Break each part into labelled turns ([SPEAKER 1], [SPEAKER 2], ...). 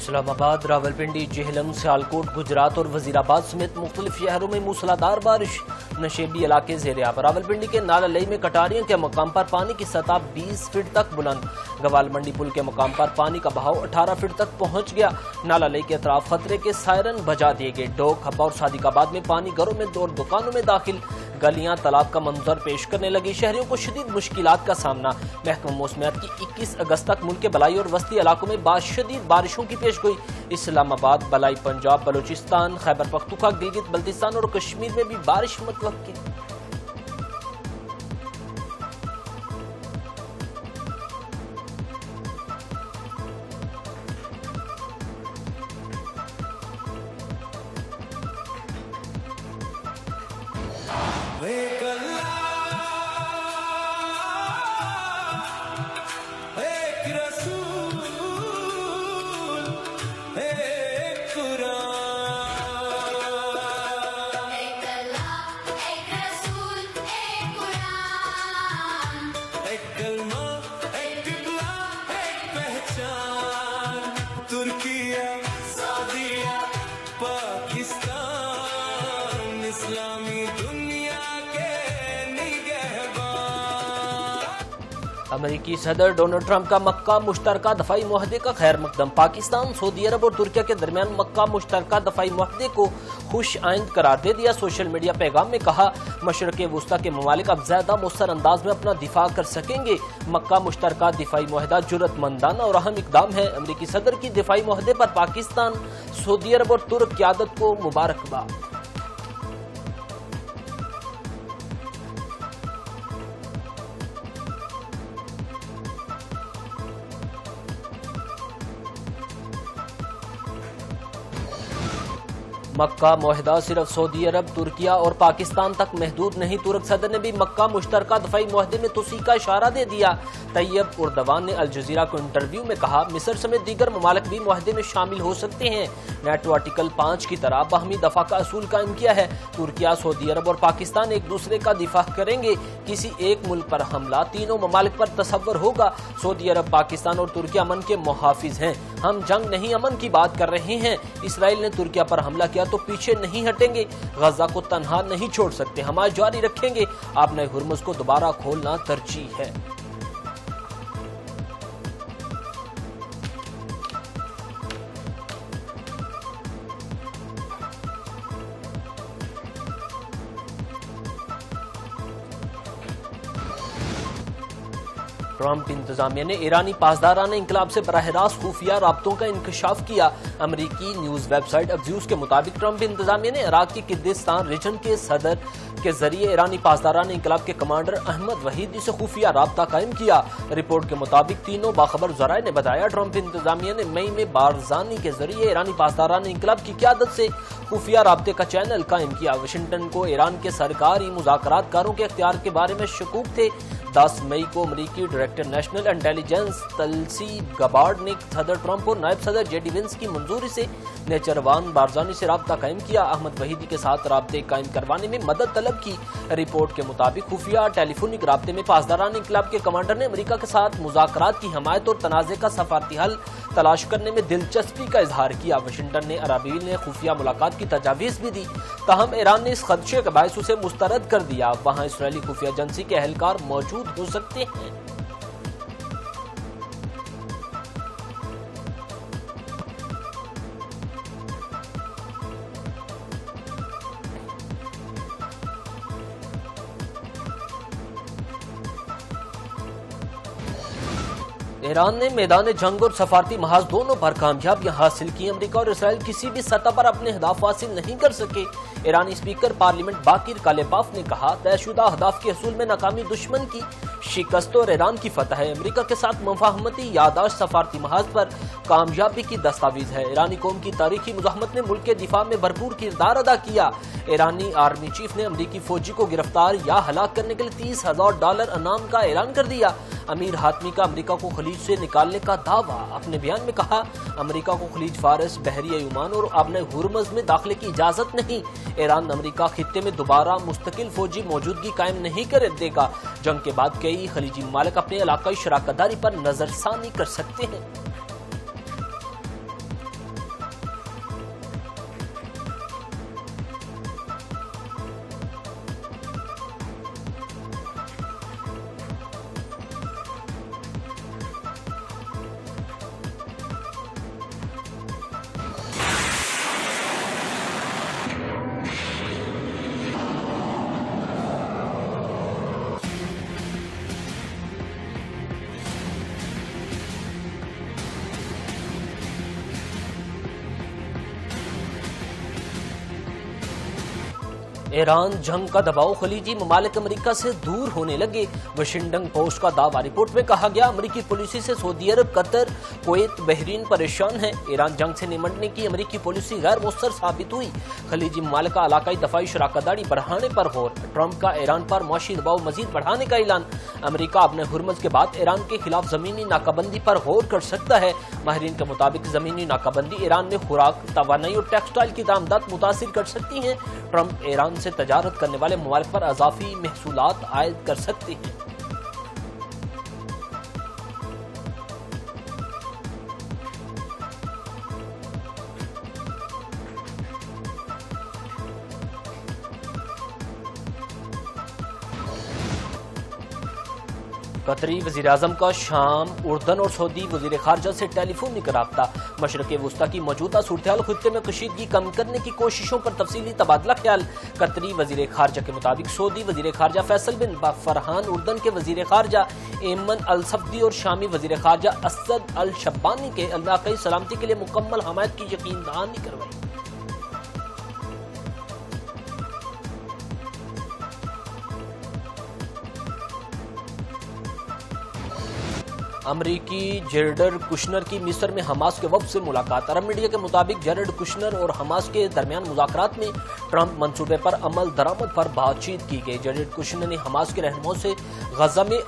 [SPEAKER 1] اسلام آباد، راولپنڈی، جہلم، سیالکوٹ، گجرات اور وزیر آباد سمیت مختلف شہروں میں موسلادھار بارش، نشیبی علاقے زیر آب۔ راولپنڈی کے نالا لئی میں کٹاریوں کے مقام پر پانی کی سطح 20 فٹ تک بلند، گوال منڈی پل کے مقام پر پانی کا بہاؤ 18 فٹ تک پہنچ گیا۔ نالا لئی کے اطراف خطرے کے سائرن بجا دیے گئے۔ ڈوک، ہبا اور صادق آباد میں پانی گھروں میں اور دکانوں میں داخل، گلیاں تالاب کا منظر پیش کرنے لگی۔ شہریوں کو شدید مشکلات کا سامنا۔ محکمہ موسمیات کی 21 اگست تک ملک کے بلائی اور وسطی علاقوں میں شدید بارشوں کی پیشگوئی۔ اسلام آباد، بلائی پنجاب، بلوچستان، خیبر پختونخوا، گلگت بلتستان اور کشمیر میں بھی بارش متوقع۔ امریکی صدر ڈونلڈ ٹرمپ کا مکہ مشترکہ دفاعی معاہدے کا خیر مقدم۔ پاکستان، سعودی عرب اور ترکیہ کے درمیان مکہ مشترکہ دفاعی معاہدے کو خوش آئند قرار دے دیا۔ سوشل میڈیا پیغام میں کہا، مشرق وسطیٰ کے ممالک اب زیادہ مؤثر انداز میں اپنا دفاع کر سکیں گے۔ مکہ مشترکہ دفاعی معاہدہ جرأت مندانہ اور اہم اقدام ہے۔ امریکی صدر کی دفاعی معاہدے پر پاکستان، سعودی عرب اور ترک قیادت کو مبارکباد۔ مکہ معاہدہ صرف سعودی عرب، ترکیہ اور پاکستان تک محدود نہیں۔ ترک صدر نے بھی مکہ مشترکہ دفاعی معاہدے میں توسیع کا اشارہ دے دیا۔ طیب اردوان نے الجزیرہ کو انٹرویو میں کہا، مصر سمیت دیگر ممالک بھی معاہدے میں شامل ہو سکتے ہیں۔ نیٹو آرٹیکل 5 کی طرح باہمی دفاع کا اصول قائم کیا ہے۔ ترکیہ، سعودی عرب اور پاکستان ایک دوسرے کا دفاع کریں گے۔ کسی ایک ملک پر حملہ تینوں ممالک پر تصور ہوگا۔ سعودی عرب، پاکستان اور ترکیہ امن کے محافظ ہیں۔ ہم جنگ نہیں، امن کی بات کر رہے ہیں۔ اسرائیل نے ترکیہ پر حملہ کیا تو پیچھے نہیں ہٹیں گے۔ غزہ کو تنہا نہیں چھوڑ سکتے، حماس جاری رکھیں گے۔ آبنۂ ہرمز کو دوبارہ کھولنا ترجیح ہے۔ ٹرمپ انتظامیہ نے ایرانی پاسدارانہ انقلاب سے براہ راست خفیہ رابطوں کا انکشاف کیا۔ امریکی نیوز ویب سائٹ ایکزیوس کے مطابق ٹرمپ انتظامیہ نے عراق کی کردستان ریجن کے صدر کے ذریعے ایرانی پاسدارانہ انقلاب کے کمانڈر احمد وحیدی سے خفیہ رابطہ قائم کیا۔ رپورٹ کے مطابق تینوں باخبر ذرائع نے بتایا، ٹرمپ انتظامیہ نے مئی میں بارزانی کے ذریعے ایرانی پاسدارانہ انقلاب کی قیادت سے خفیہ رابطے کا چینل قائم کیا۔ واشنگٹن کو ایران کے سرکاری مذاکرات کاروں کے اختیار کے بارے میں شکوک تھے۔ 10 مئی کو امریکی ڈائریکٹر نیشنل انٹیلیجنس تلسی گبارڈ نے صدر ٹرمپ اور نائب صدر جے ڈی وینس کی منظوری سے نیچروان بارزانی سے رابطہ قائم کیا۔ احمد وحیدی کے ساتھ رابطے قائم کروانے میں مدد طلب کی۔ رپورٹ کے مطابق خفیہ ٹیلی فونک رابطے میں پاسدارانہ انقلاب کے کمانڈر نے امریکہ کے ساتھ مذاکرات کی حمایت اور تنازع کا سفارتی حل تلاش کرنے میں دلچسپی کا اظہار کیا۔ واشنگٹن نے ارابیل نے خفیہ ملاقات کی تجاویز بھی دی، تاہم ایران نے اس خدشے کے باعث اسے مسترد کر دیا۔ وہاں اسرائیلی خفیہ ایجنسی کے اہلکار موجود ہو سکتے ہیں۔ ایران نے میدان جنگ اور سفارتی محاذ دونوں پر کامیابیاں حاصل کی۔ امریکہ اور اسرائیل کسی بھی سطح پر اپنے اہداف حاصل نہیں کر سکے۔ ایرانی اسپیکر پارلیمنٹ باقر کالیباف نے کہا، طے شدہ اہداف کے حصول میں ناکامی دشمن کی شکست اور ایران کی فتح ہے۔ امریکہ کے ساتھ مفاہمتی یادداشت سفارتی محاذ پر کامیابی کی دستاویز ہے۔ ایرانی قوم کی تاریخی مزاحمت نے ملک کے دفاع میں بھرپور کردار ادا کیا۔ ایرانی آرمی چیف نے امریکی فوجی کو گرفتار یا ہلاک کرنے کے لیے $30,000 انعام کا اعلان کر دیا۔ امیر حاتمی کا امریکہ کو خلیج سے نکالنے کا دعویٰ۔ اپنے بیان میں کہا، امریکہ کو خلیج فارس، بحیرہ عمان اور آبنۂ ہرمز میں داخلے کی اجازت نہیں۔ ایران امریکہ خطے میں دوبارہ مستقل فوجی موجودگی قائم نہیں کر دے گا۔ جنگ کے بعد کئی خلیجی ممالک اپنے علاقائی شراکت داری پر نظر ثانی کر سکتے ہیں۔ ایران جنگ کا دباؤ خلیجی ممالک امریکہ سے دور ہونے لگے، واشنگٹن پوسٹ کا دعویٰ۔ رپورٹ میں کہا گیا امریکی پالیسی سے سعودی عرب، قطر، کویت، بحرین پریشان ہیں۔ ایران جنگ سے نمٹنے کی امریکی پالیسی غیر مؤثر ثابت ہوئی، خلیجی ممالک کا علاقائی دفاعی شراکت داری بڑھانے پر غور۔ ٹرمپ کا ایران پر معاشی دباؤ مزید بڑھانے کا اعلان، امریکہ اپنے ہرمز کے بعد ایران کے خلاف زمینی ناکہ بندی پر غور کر سکتا ہے۔ ماہرین کے مطابق زمینی ناکہ بندی ایران میں خوراک، توانائی اور ٹیکسٹائل کی درآمدات متاثر کر سکتی ہیں۔ ٹرمپ ایران سے تجارت کرنے والے ممالک پر اضافی محصولات عائد کر سکتے ہیں۔ قطری وزیراعظم کا شام، اردن اور سعودی وزیر خارجہ سے ٹیلی فونک رابطہ، مشرق وسطیٰ کی موجودہ صورتحال خطے میں کشیدگی کم کرنے کی کوششوں پر تفصیلی تبادلہ خیال۔ قطری وزیر خارجہ کے مطابق سعودی وزیر خارجہ فیصل بن فرحان، اردن کے وزیر خارجہ ایمن الصفدی اور شامی وزیر خارجہ اسد الشبانی کے علاقائی سلامتی کے لیے مکمل حمایت کی یقین دہانی کروائی۔ امریکی جیرڈ کشنر کی مصر میں حماس کے وفد سے ملاقات۔ عرب میڈیا کے مطابق جیرڈ کشنر اور حماس کے درمیان مذاکرات میں ٹرمپ منصوبے پر عمل درآمد پر بات چیت کی گئی۔ جیرڈ کشنر نے حماس کے رہنماؤں سے غزہ میں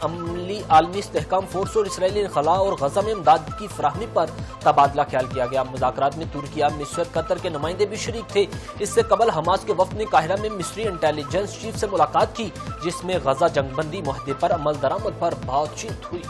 [SPEAKER 1] عالمی استحکام فورس اور اسرائیلی انخلاء اور غزہ میں امداد کی فراہمی پر تبادلہ خیال کیا گیا۔ مذاکرات میں ترکیہ، مصر، قطر کے نمائندے بھی شریک تھے۔ اس سے قبل حماس کے وفد نے قاہرہ میں مصری انٹیلیجنس چیف سے ملاقات کی، جس میں غزہ جنگ بندی معاہدے پر عمل درآمد پر بات چیت ہوئی۔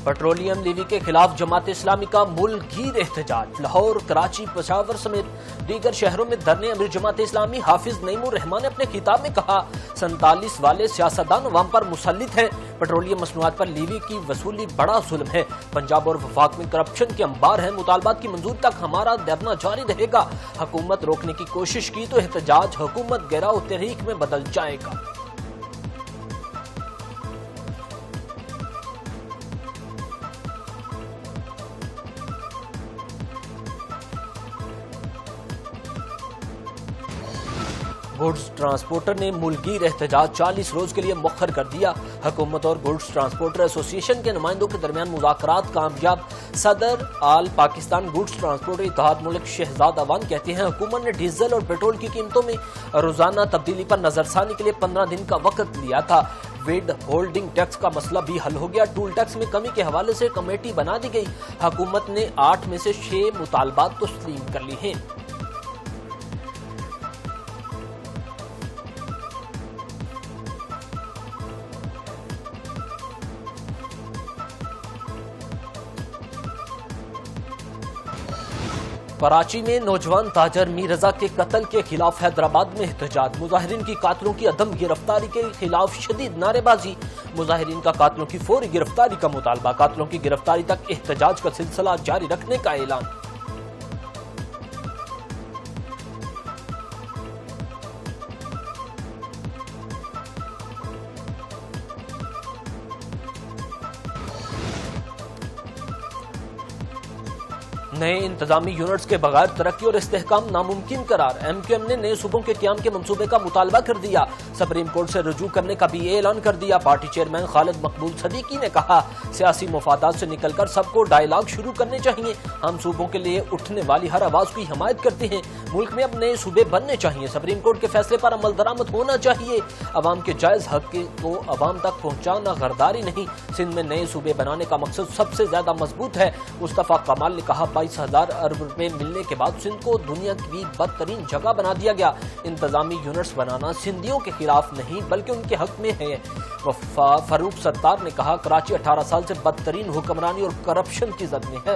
[SPEAKER 1] پیٹرولیم لیوی کے خلاف جماعت اسلامی کا ملک گیر احتجاج، لاہور، کراچی، پشاور سمیت دیگر شہروں میں دھرنے۔ امیر جماعت اسلامی حافظ نعیم الرحمان نے اپنے خطاب میں کہا 47 والے سیاستدان عوام پر مسلط ہیں، پیٹرولیم مصنوعات پر لیوی کی وصولی بڑا ظلم ہے، پنجاب اور وفاق میں کرپشن کے انبار ہیں، مطالبات کی منظوری تک ہمارا دھرنا جاری رہے گا، حکومت روکنے کی کوشش کی تو احتجاج حکومت گھیراؤ تحریک میں بدل جائے گا۔ گوڈز ٹرانسپورٹر نے ملکگیر احتجاج 40 روز کے لیے مؤخر کر دیا۔ حکومت اور گوڈز ٹرانسپورٹر ایسوسی ایشن کے نمائندوں کے درمیان مذاکرات کامیاب۔ صدر آل پاکستان گوڈز ٹرانسپورٹر اتحاد ملک شہزاد اوان کہتے ہیں حکومت نے ڈیزل اور پیٹرول کی قیمتوں میں روزانہ تبدیلی پر نظر ثانی کے لیے 15 دن کا وقت لیا تھا۔ ویڈ ہولڈنگ ٹیکس کا مسئلہ بھی حل ہو گیا۔ ٹول ٹیکس میں کمی کے حوالے سے کمیٹی بنا دی گئی۔ حکومت نے 8 میں سے 6 مطالبات تسلیم کر لی ہیں۔ کراچی میں نوجوان تاجر میر رضا کے قتل کے خلاف حیدرآباد میں احتجاج، مظاہرین کی قاتلوں کی عدم گرفتاری کے خلاف شدید نعرے بازی، مظاہرین کا قاتلوں کی فوری گرفتاری کا مطالبہ، قاتلوں کی گرفتاری تک احتجاج کا سلسلہ جاری رکھنے کا اعلان۔ نئے انتظامی یونٹس کے بغیر ترقی اور استحکام ناممکن قرار، ایم کیو ایم نے نئے صوبوں کے قیام کے منصوبے کا مطالبہ کر دیا، سپریم کورٹ سے رجوع کرنے کا بھی اعلان کر دیا۔ پارٹی چیئرمین خالد مقبول صدیقی نے کہا سیاسی مفادات سے نکل کر سب کو ڈائیلاگ شروع کرنے چاہیے، ہم صوبوں کے لیے اٹھنے والی ہر آواز کی حمایت کرتے ہیں، ملک میں اب نئے صوبے بننے چاہیے، سپریم کورٹ کے فیصلے پر عمل درآمد ہونا چاہیے، عوام کے جائز حق کو عوام تک پہنچانا غرداری نہیں، سندھ میں نئے صوبے بنانے کا مقصد سب سے زیادہ مضبوط ہے، مصطفیٰ کمال نے کہا 22,000 ارب روپے ملنے کے بعد سندھ کو دنیا کی بدترین جگہ بنا دیا گیا، انتظامی یونٹس بنانا سندھیوں کے خلاف نہیں بلکہ ان کے حق میں ہے۔ فاروق ستار نے کہا کراچی 18 سال سے بدترین حکمرانی اور کرپشن کی زد میں ہے۔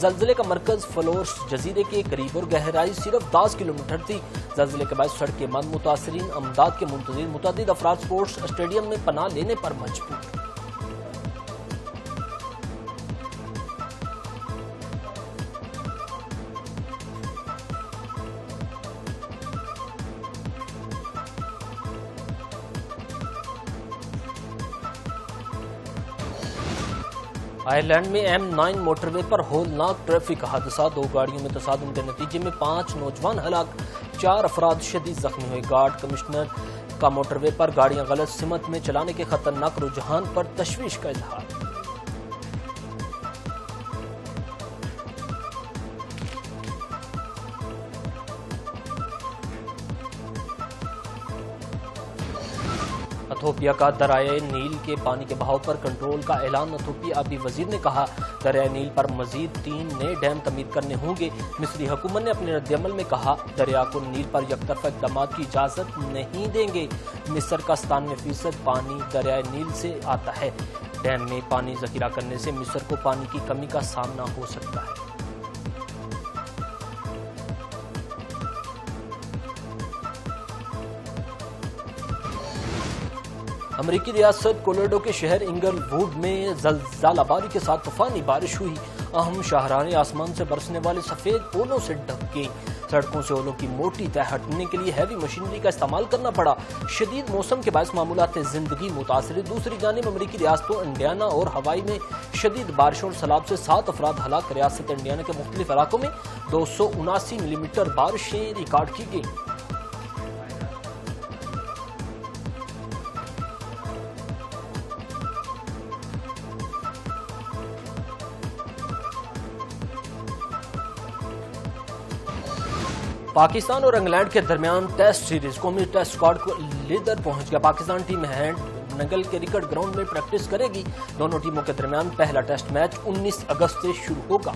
[SPEAKER 1] زلزلے کا مرکز فلورس جزیرے کے قریب اور گہرائی صرف 10 کلومیٹر تھی۔ زلزلے کے باعث سڑکیں بند، متاثرین امداد کے منتظر، متعدد افراد اسپورٹس اسٹیڈیم میں پناہ لینے پر مجبور۔ آئرلینڈ میں M9 موٹر وے پر ہولناک ٹریفک حادثہ، 2 گاڑیوں میں تصادم کے نتیجے میں 5 نوجوان ہلاک، 4 افراد شدید زخمی ہوئے۔ گارڈ کمشنر کا موٹر وے پر گاڑیاں غلط سمت میں چلانے کے خطرناک رجحان پر تشویش کا اظہار۔ ایتھوپیا کا دریائے نیل کے پانی کے بہاؤ پر کنٹرول کا اعلان، ایتھوپی آبی وزیر نے کہا دریائے نیل پر مزید 3 نئے ڈیم تعمیر کرنے ہوں گے۔ مصری حکومت نے اپنے رد عمل میں کہا دریا کو نیل پر یک طرفہ اقدامات کی اجازت نہیں دیں گے۔ مصر کا 97% پانی دریائے نیل سے آتا ہے۔ ڈیم میں پانی ذخیرہ کرنے سے مصر کو پانی کی کمی کا سامنا ہو سکتا ہے۔ امریکی ریاست کولوراڈو کے شہر انگل ووڈ میں زلزلہ باری کے ساتھ طوفانی بارش ہوئی، اہم شاہراہیں آسمان سے برسنے والے سفید اولوں سے ڈھک گئی۔ سڑکوں سے اولوں کی موٹی تہ ہٹنے کے لیے ہیوی مشینری کا استعمال کرنا پڑا۔ شدید موسم کے باعث معمولات زندگی متاثر۔ دوسری جانب امریکی ریاستوں انڈیانا اور ہوائی میں شدید بارشوں اور سیلاب سے 7 افراد ہلاک۔ ریاست انڈیانا کے مختلف علاقوں میں 279 ملی میٹر بارشیں ریکارڈ کی گئیں۔ پاکستان اور انگلینڈ کے درمیان ٹیسٹ سیریز، قومی ٹیسٹ اسکواڈ کو لیدر پہنچ گیا۔ Pakistan team Headingley cricket ground میں پریکٹس کرے گی۔ دونوں ٹیموں کے درمیان پہلا ٹیسٹ میچ 19 اگست سے شروع ہوگا۔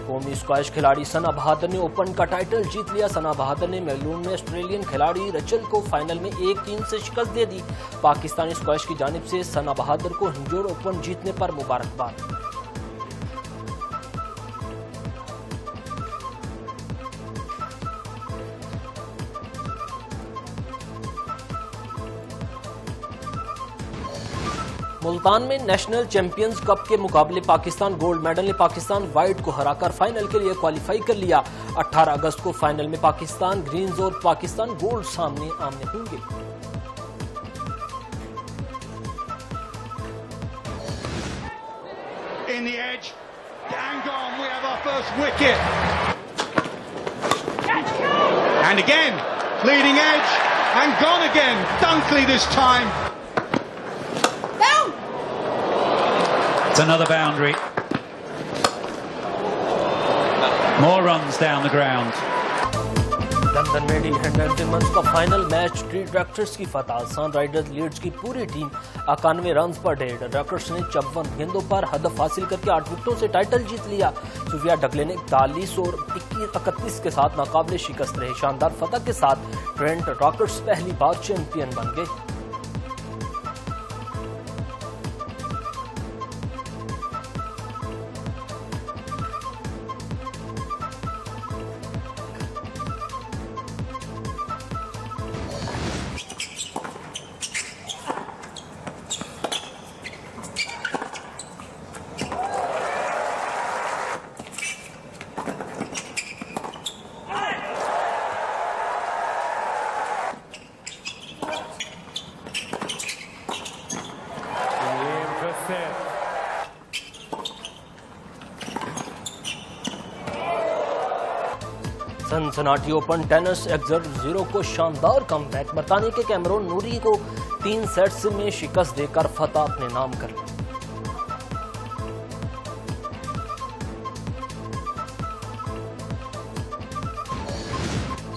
[SPEAKER 1] قومی اسکواش کھلاڑی ثنا بہادر نے اوپن کا ٹائٹل جیت لیا۔ ثنا بہادر نے میلبورن میں آسٹریلین کھلاڑی رچل کو فائنل میں 1-3 سے شکست دے دی۔ پاکستانی اسکواش کی جانب سے ثنا بہادر کو ہنجور اوپن جیتنے پر مبارکباد۔ ملتان میں نیشنل چیمپئنز کپ کے مقابلے پاکستان گولڈ میڈل نے پاکستان وائٹ کو ہرا کر فائنل کے لیے کوالیفائی کر لیا۔ 18 اگست کو فائنل میں پاکستان گرینز اور پاکستان گولڈ سامنے آمنے ہوں گے۔
[SPEAKER 2] In the edge, and gone, we have our first wicket. And again, leading edge, and gone again, Dunkley this time.
[SPEAKER 3] It's another boundary. More runs down the ground.
[SPEAKER 1] London میں D ہینڈرمنز کا final match tree directors کی فتح۔ سن Risers leads کی پوری team 91 runs پر ڈیڑھ۔ Directors نے 54 گیندوں پر ہدف حاصل کر کے 8 وکٹوں سے ٹائٹل جیت لیا۔ صوفیہ ڈگلے نے 41 اور 31 کے ساتھ ناقابل شکست رہے۔ شاندار فتح کے ساتھ ٹرینٹ راکٹس پہلی بار چیمپئن بن گئے۔ سنسناٹی اوپن ٹینس ایگزر 0 کو شاندار کم بیک۔ برطانیہ کے کیمرون نوری کو 3 سیٹس میں شکست دے کر فتح اپنے نام کر لی۔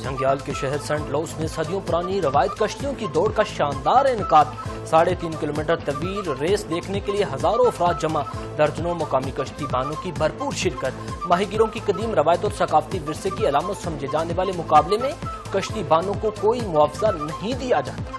[SPEAKER 1] سنگیال کے شہر سینٹ لوئس میں صدیوں پرانی روایت کشتیوں کی دوڑ کا شاندار انعقاد۔ 3.5 کلومیٹر طویل ریس دیکھنے کے لیے ہزاروں افراد جمع، درجنوں مقامی کشتی بانوں کی بھرپور شرکت۔ ماہی گیروں کی قدیم روایت اور ثقافتی ورثے کی علامت سمجھے جانے والے مقابلے میں کشتی بانوں کو کوئی معاوضہ نہیں دیا جاتا۔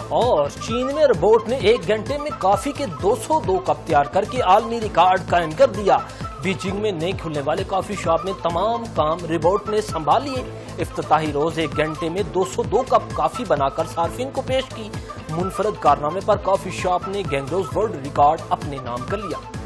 [SPEAKER 1] اور چین میں روبوٹ نے 1 گھنٹے میں کافی کے 202 کپ تیار کر کے عالمی ریکارڈ قائم کر دیا۔ بیجنگ میں نئے کھلنے والے کافی شاپ میں تمام کام روبوٹ نے سنبھال لیے۔ افتتاحی روز 1 گھنٹے میں 202 کپ کافی بنا کر صارفین کو پیش کی۔ منفرد کارنامے پر کافی شاپ نے گینگروز ورلڈ ریکارڈ اپنے نام کر لیا۔